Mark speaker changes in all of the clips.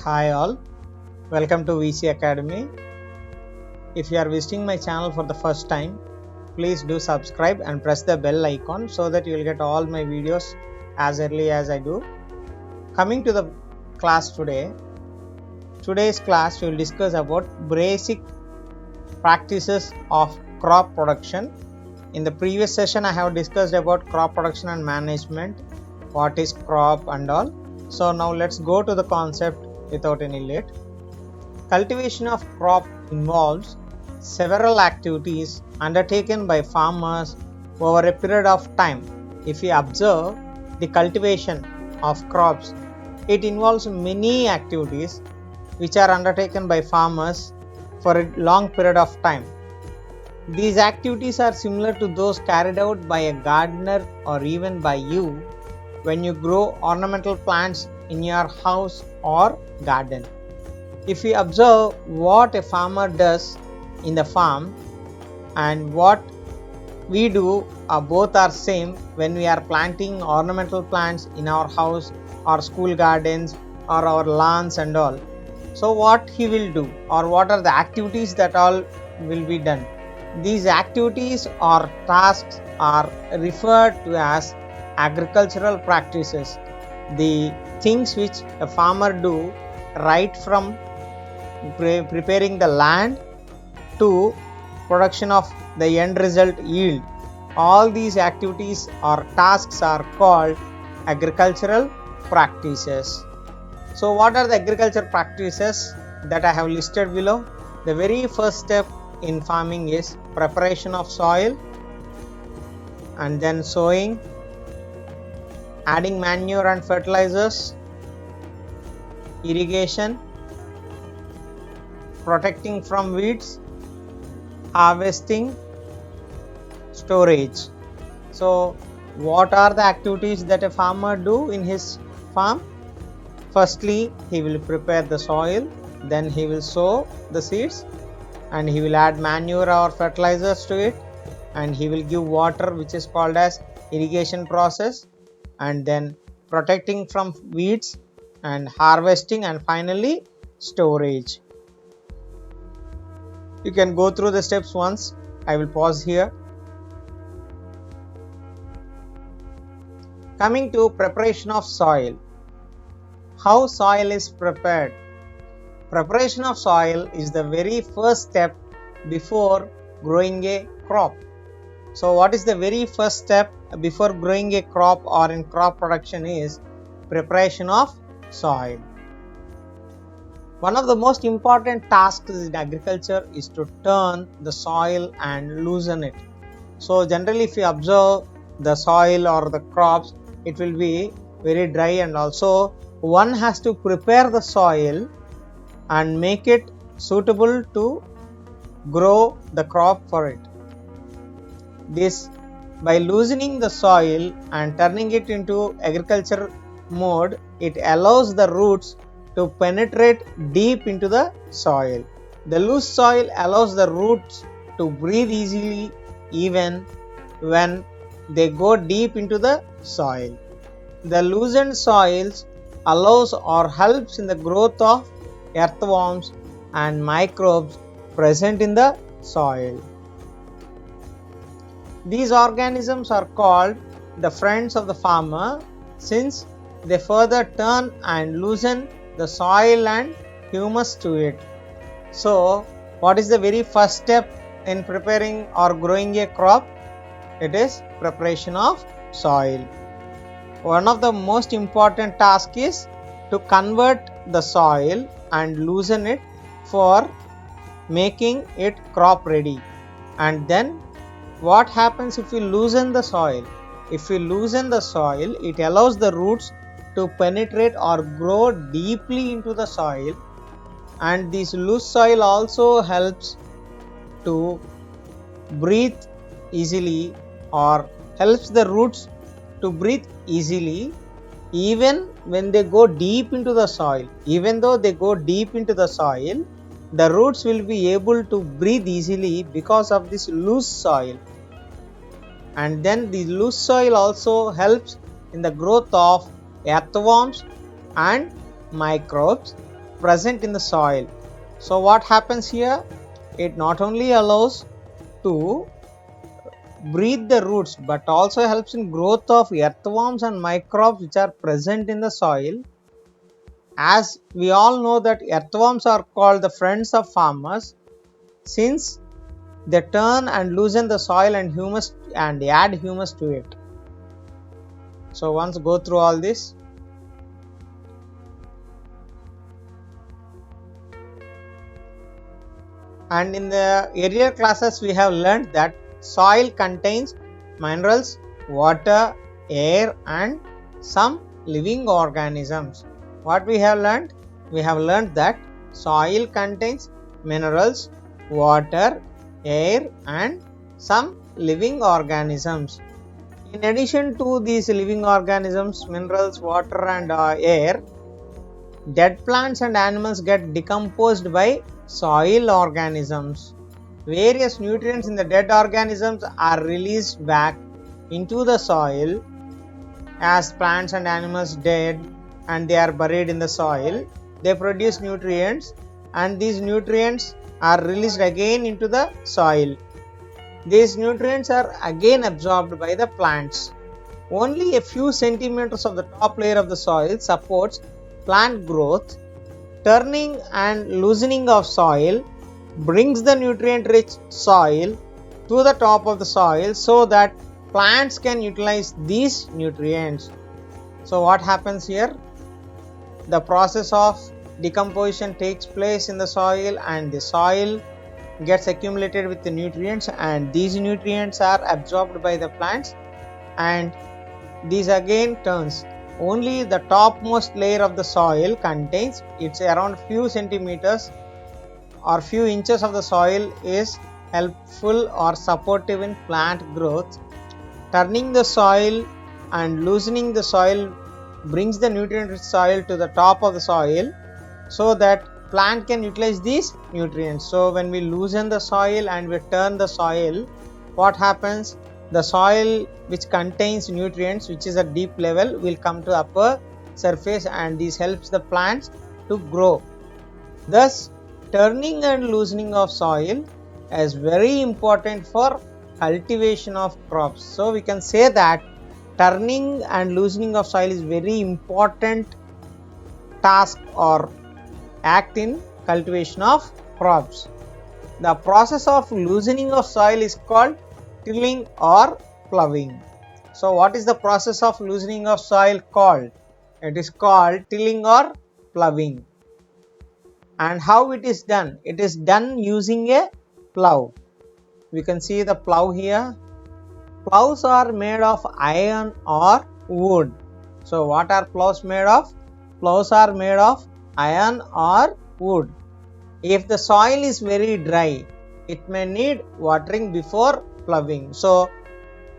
Speaker 1: Hi all, welcome to VC Academy. If you are visiting my channel for the first time, please do subscribe and press the bell icon so that you will get all my videos as early as I do. Coming to the class today, today's class we will discuss about basic practices of crop production. In the previous session I have discussed about crop production and management, what is crop and all. So now let's go to the concept without any late. Cultivation of crop involves several activities undertaken by farmers over a period of time. If we observe the cultivation of crops, it involves many activities which are undertaken by farmers for a long period of time. These activities are similar to those carried out by a gardener or even by you when you grow ornamental plants in your house or garden. If we observe what a farmer does in the farm and what we do, both are same when we are planting ornamental plants in our house or school gardens or our lawns and all. So what he will do, or what are the activities that all will be done? These activities or tasks are referred to as agricultural practices, the things which a farmer do right from preparing the land to production of the end result yield. All these activities or tasks are called agricultural practices. So what are the agricultural practices that I have listed below? The very first step in farming is preparation of soil, and then sowing, adding manure and fertilizers, irrigation, protecting from weeds, harvesting, storage. So what are the activities that a farmer do in his farm? Firstly, he will prepare the soil, then he will sow the seeds, and he will add manure or fertilizers to it, and he will give water, which is called as irrigation process, and then protecting from weeds and harvesting, and finally storage. You can go through the steps once. I will pause here. Coming to preparation of soil. How soil is prepared? Preparation of soil is the very first step before growing a crop. So what is the very first step before growing a crop or in crop production is preparation of soil. One of the most important tasks in agriculture is to turn the soil and loosen it. So generally if you observe the soil or the crops, it will be very dry, and also one has to prepare the soil and make it suitable to grow the crop for it. This, by loosening the soil and turning it into agriculture mode, it allows the roots to penetrate deep into the soil. The loose soil allows the roots to breathe easily even when they go deep into the soil. The loosened soils allows or helps in the growth of earthworms and microbes present in the soil. These organisms are called the friends of the farmer, since they further turn and loosen the soil and humus to it. So what is the very first step in preparing or growing a crop? It is preparation of soil. One of the most important tasks is to convert the soil and loosen it for making it crop ready. And then what happens if we loosen the soil? If we loosen the soil, it allows the roots to penetrate or grow deeply into the soil, and this loose soil also helps to breathe easily or helps the roots to breathe easily even when they go deep into the soil. Even though they go deep into the soil, the roots will be able to breathe easily because of this loose soil. And then the loose soil also helps in the growth of earthworms and microbes, present in the soil. So what happens here? It not only allows to breathe the roots but also helps in growth of earthworms and microbes which are present in the soil. As we all know that earthworms are called the friends of farmers, since they turn and loosen the soil and humus and add humus to it. So once go through all this. And in the earlier classes we have learned that soil contains minerals, water, air and some living organisms. What we have learned? We have learned that soil contains minerals, water, air and some living organisms. In addition to these living organisms, minerals, water and air, dead plants and animals get decomposed by soil organisms. Various nutrients in the dead organisms are released back into the soil. As plants and animals dead and they are buried in the soil, they produce nutrients and these nutrients are released again into the soil. These nutrients are again absorbed by the plants. Only a few centimeters of the top layer of the soil supports plant growth. Turning and loosening of soil brings the nutrient rich soil to the top of the soil so that plants can utilize these nutrients. So what happens here? The process of decomposition takes place in the soil and the soil gets accumulated with the nutrients and these nutrients are absorbed by the plants and these again turns. Only the topmost layer of the soil contains, it's around few centimeters or few inches of the soil is helpful or supportive in plant growth. Turning the soil and loosening the soil brings the nutrient rich soil to the top of the soil so that plant can utilize these nutrients. So when we loosen the soil and we turn the soil, what happens? The soil which contains nutrients which is at deep level will come to upper surface and this helps the plants to grow. Thus turning and loosening of soil is very important for cultivation of crops. So we can say that turning and loosening of soil is very important task or act in cultivation of crops. The process of loosening of soil is called tilling or ploughing. So what is the process of loosening of soil called? It is called tilling or ploughing. And how it is done? It is done using a plough. We can see the plough here. Ploughs are made of iron or wood. So what are ploughs made of? Ploughs are made of iron or wood. If the soil is very dry, it may need watering before ploughing. So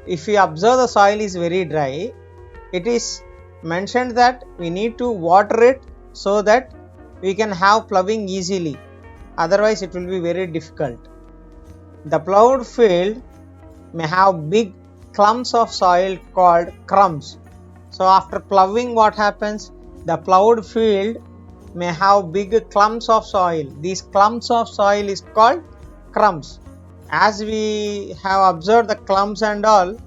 Speaker 1: if we observe the soil is very dry, it is mentioned that we need to water it so that we can have ploughing easily, otherwise it will be very difficult. The ploughed field may have big clumps of soil called crumbs. So after ploughing, what happens? The ploughed field may have big clumps of soil. These clumps of soil is called crumbs. As we have observed the clumps and all,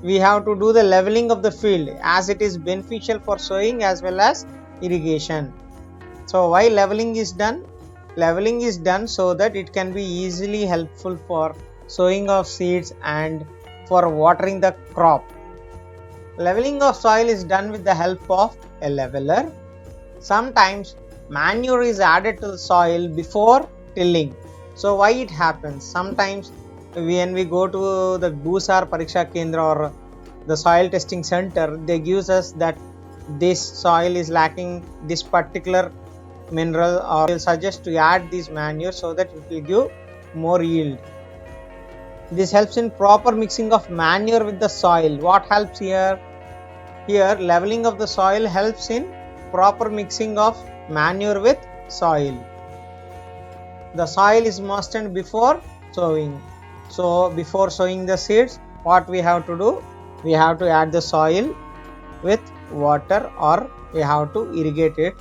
Speaker 1: we have to do the leveling of the field as it is beneficial for sowing as well as irrigation. So why leveling is done? Leveling is done so that it can be easily helpful for sowing of seeds and for watering the crop. Leveling of soil is done with the help of a leveler. Sometimes manure is added to the soil before tilling. So why it happens? Sometimes when we go to the Bhusar Pariksha Kendra or the soil testing center, they give us that this soil is lacking this particular mineral, or will suggest to add this manure so that it will give more yield. This helps in proper mixing of manure with the soil. What helps here? Here leveling of the soil helps in proper mixing of manure with soil. The soil is moistened before sowing. So before sowing the seeds, what we have to do? We have to add the soil with water or we have to irrigate it